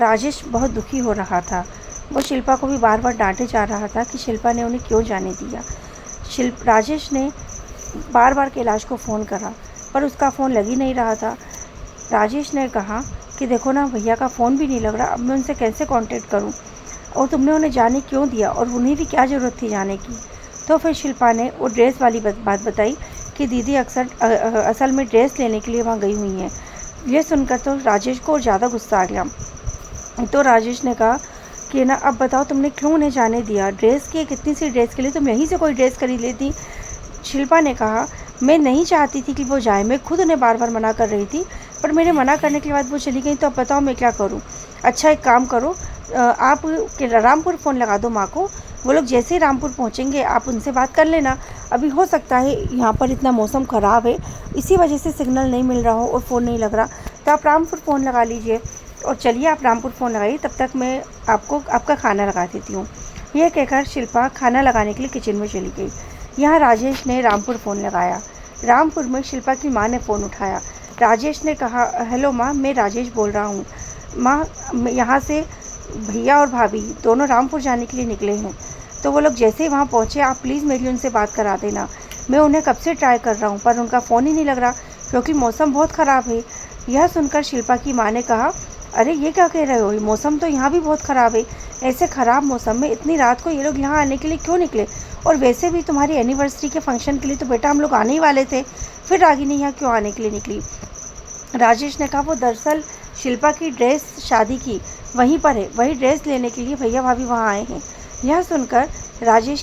राजेश बहुत दुखी हो रहा था। वो शिल्पा को भी बार बार डांटे जा रहा था कि शिल्पा ने उन्हें क्यों जाने दिया। राजेश ने बार बार कैलाश को फ़ोन करा पर उसका फ़ोन लग ही नहीं रहा था। राजेश ने कहा कि देखो ना, भैया का फ़ोन भी नहीं लग रहा, अब मैं उनसे कैसे कांटेक्ट करूं, और तुमने उन्हें जाने क्यों दिया, और उन्हें भी क्या ज़रूरत थी जाने की। तो फिर शिल्पा ने वो ड्रेस वाली बात बताई कि दीदी असल में ड्रेस लेने के लिए वहाँ गई हुई हैं। यह सुनकर तो राजेश को और ज़्यादा गुस्सा आ गया। तो राजेश ने कहा कि ना, अब बताओ तुमने क्यों उन्हें जाने दिया, ड्रेस की कितनी सी ड्रेस के लिए तुम यहीं से कोई ड्रेस खरीद लेती। शिल्पा ने कहा, मैं नहीं चाहती थी कि वो जाए, मैं खुद उन्हें बार बार मना कर रही थी, पर मेरे मना करने के बाद वो चली गई, तो अब बताओ मैं क्या करूं। अच्छा, एक काम करो, आप रामपुर फ़ोन लगा दो माँ को, वो लोग जैसे ही रामपुर पहुंचेंगे आप उनसे बात कर लेना। अभी हो सकता है यहाँ पर इतना मौसम ख़राब है, इसी वजह से सिग्नल नहीं मिल रहा हो और फ़ोन नहीं लग रहा, तो आप रामपुर फ़ोन लगा लीजिए। और चलिए, आप रामपुर फ़ोन लगाइए, तब तक मैं आपको आपका खाना लगा देती हूँ। यह कहकर शिल्पा खाना लगाने के लिए किचन में चली गई। यहाँ राजेश ने रामपुर फ़ोन लगाया। रामपुर में शिल्पा की माँ ने फ़ोन उठाया। राजेश ने कहा, हेलो माँ, मैं राजेश बोल रहा हूँ। माँ, यहाँ से भैया और भाभी दोनों रामपुर जाने के लिए निकले हैं, तो वो लोग जैसे ही वहाँ पहुँचे आप प्लीज़ मेरी उनसे बात करा देना। मैं उन्हें कब से ट्राई कर रहा हूँ पर उनका फ़ोन ही नहीं लग रहा, क्योंकि मौसम बहुत ख़राब है। यह सुनकर शिल्पा की माँ ने कहा, अरे ये क्या कह रहे हो, मौसम तो यहाँ भी बहुत ख़राब है, ऐसे ख़राब मौसम में इतनी रात को ये लोग यहाँ आने के लिए क्यों निकले, और वैसे भी तुम्हारी एनिवर्सरी के फंक्शन के लिए तो बेटा हम लोग आने ही वाले थे, फिर रागिनी यहाँ क्यों आने के लिए निकली। राजेश ने कहा, वो दरअसल शिल्पा की ड्रेस शादी की वहीं पर है, वही ड्रेस लेने के लिए भैया भाभी वहाँ आए हैं। यह सुनकर राजेश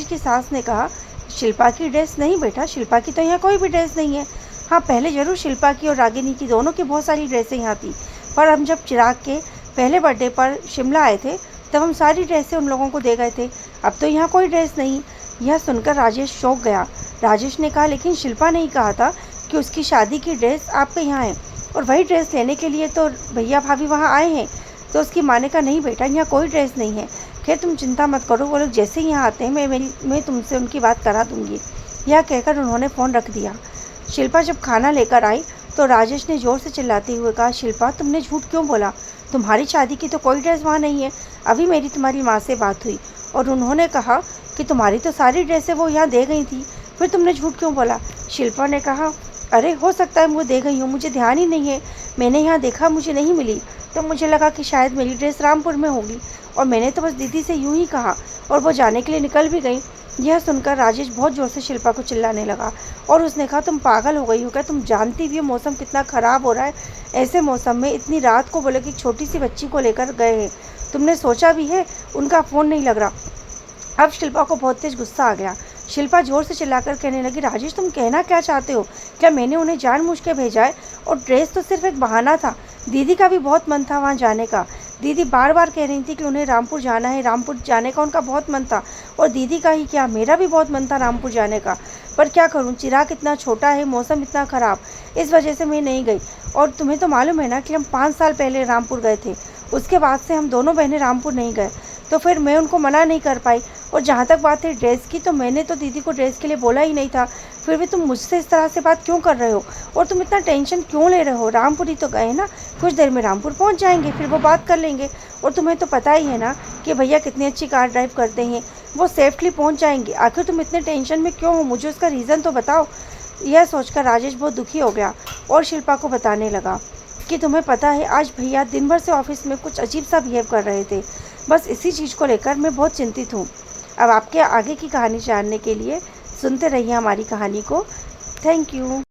की सास ने कहा, शिल्पा की ड्रेस नहीं बेटा, शिल्पा की तो यहाँ कोई भी ड्रेस नहीं है। हाँ, पहले ज़रूर शिल्पा की और रागिनी की दोनों की बहुत सारी ड्रेसें यहाँ थी, पर हम जब चिराग के पहले बर्थडे पर शिमला आए थे तब हम सारी ड्रेसें उन लोगों को दे गए थे, अब तो यहाँ कोई ड्रेस नहीं। यह सुनकर राजेश चौंक गया। राजेश ने कहा, लेकिन शिल्पा ने ही कहा था कि उसकी शादी की ड्रेस आपके यहाँ है, और वही ड्रेस लेने के लिए तो भैया भाभी वहाँ आए हैं। तो उसकी माँ ने कहा, नहीं बेटा, यहाँ कोई ड्रेस नहीं है, खैर तुम चिंता मत करो, वो लोग जैसे ही यहाँ आते हैं मैं तुमसे उनकी बात करा दूँगी। यह कहकर उन्होंने फ़ोन रख दिया। शिल्पा जब खाना लेकर आई तो राजेश ने ज़ोर से चिल्लाते हुए कहा, शिल्पा तुमने झूठ क्यों बोला, तुम्हारी शादी की तो कोई ड्रेस वहाँ नहीं है। अभी मेरी तुम्हारी माँ से बात हुई और उन्होंने कहा कि तुम्हारी तो सारी ड्रेसें वो यहाँ दे गई थी, फिर तुमने झूठ क्यों बोला। शिल्पा ने कहा, अरे हो सकता है वो दे गई हूँ, मुझे ध्यान ही नहीं है, मैंने यहाँ देखा मुझे नहीं मिली, तो मुझे लगा कि शायद मेरी ड्रेस रामपुर में होगी, और मैंने तो बस दीदी से यूँ ही कहा और वो जाने के लिए निकल भी गई। यह सुनकर राजेश बहुत ज़ोर से शिल्पा को चिल्लाने लगा और उसने कहा, तुम पागल हो गई हो क्या, तुम जानती भी हो मौसम कितना ख़राब हो रहा है, ऐसे मौसम में इतनी रात को बोले कि एक छोटी सी बच्ची को लेकर गए हैं, तुमने सोचा भी है, उनका फ़ोन नहीं लग रहा। अब शिल्पा को बहुत तेज गुस्सा आ गया। शिल्पा जोर से चिल्लाकर कहने लगी, राजेश तुम कहना क्या चाहते हो, क्या मैंने उन्हें जानबूझ के भेजा है, और ड्रेस तो सिर्फ एक बहाना था, दीदी का भी बहुत मन था वहाँ जाने का, दीदी बार बार कह रही थी कि उन्हें रामपुर जाना है, रामपुर जाने का उनका बहुत मन था, और दीदी का ही क्या, मेरा भी बहुत मन था रामपुर जाने का, पर क्या करूं, चिराग इतना छोटा है, मौसम इतना ख़राब, इस वजह से मैं नहीं गई। और तुम्हें तो मालूम है ना कि हम 5 साल पहले रामपुर गए थे, उसके बाद से हम दोनों बहनें रामपुर नहीं गए, तो फिर मैं उनको मना नहीं कर पाई। और जहाँ तक बात है ड्रेस की, तो मैंने तो दीदी को ड्रेस के लिए बोला ही नहीं था, फिर भी तुम मुझसे इस तरह से बात क्यों कर रहे हो, और तुम इतना टेंशन क्यों ले रहे हो, रामपुर ही तो गए ना, कुछ देर में रामपुर पहुँच जाएंगे, फिर वो बात कर लेंगे, और तुम्हें तो पता ही है ना कि भैया कितनी अच्छी कार ड्राइव करते हैं, वो सेफ्टली पहुँच जाएंगे, आखिर तुम इतने टेंशन में क्यों हो, मुझे उसका रीज़न तो बताओ। यह सोचकर राजेश बहुत दुखी हो गया और शिल्पा को बताने लगा कि तुम्हें पता है, आज भैया दिन भर से ऑफिस में कुछ अजीब सा बिहेव कर रहे थे, बस इसी चीज़ को लेकर मैं बहुत चिंतित हूँ। अब आपके आगे की कहानी जानने के लिए सुनते रहिए हमारी कहानी को। Thank you.